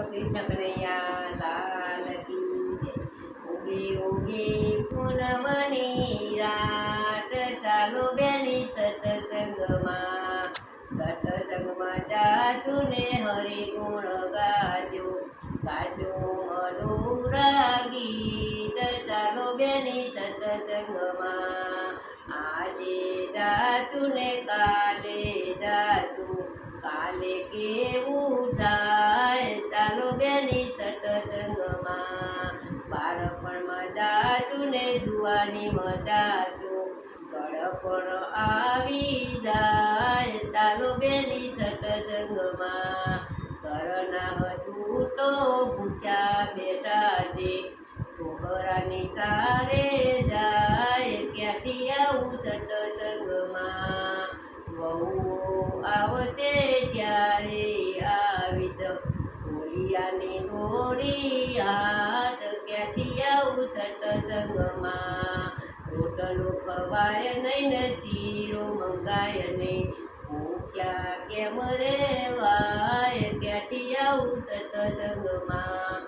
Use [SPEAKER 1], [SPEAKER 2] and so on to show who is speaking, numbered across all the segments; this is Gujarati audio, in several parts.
[SPEAKER 1] કૃષ્ણ કનૈયા લાલ કી જય. ઉગી ઉગી પૂનમની રાત, ચાલો બેની સત્સંગમાં. સત્સંગમાં જાશું ને હરિ ગુણ ગાજો, ગાશું મધુરા ગીત. ચાલો બેની સત્સંગમાં. આજે જાશું ને કાલે જાશું, કાલે કેવું થાય. ચાલો બેની સત્સંગમાં. બાળપણમાં જાશું ને જુવાનીમાં જાશું, ગળપણ આવી જાય. ચાલો બેની સત્સંગમાં. ઘરના હજુ તો ભૂખ્યા બેઠા છે, છોકરાની શાળે જાય. ક્યાંથી આવું સત્સંગમાં. વહુ આવશે ત્યારે આવીશ, હોળિયાની દોરી હાથ. ક્યાંથી આવું સત્સંગમાં. રોટલો ખવાય નહીં ને શીરો મંગાય નહીં, ભૂખ્યા કેમ રેવાય. ક્યાંથી આવું સત્સંગમાં.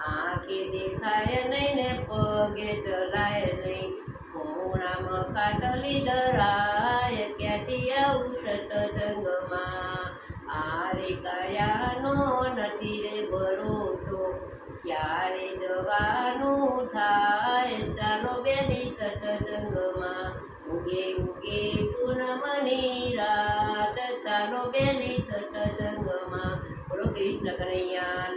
[SPEAKER 1] આંખે દેખાય નહીં ને પગે ચલાય નહીં, કોણામાં ખાટલી ધરાય. ક્યાંથી આવું સત્સંગમાં. આરે કાયાનો નથી રે ભરોસો, ક્યારે જવાનું થાય. ચાલો બેની સત્સંગમાં. ઉગે ઉગે પૂનમની રાત, ચાલો બેની સત્સંગમાં. બોલો કૃષ્ણ કનૈયા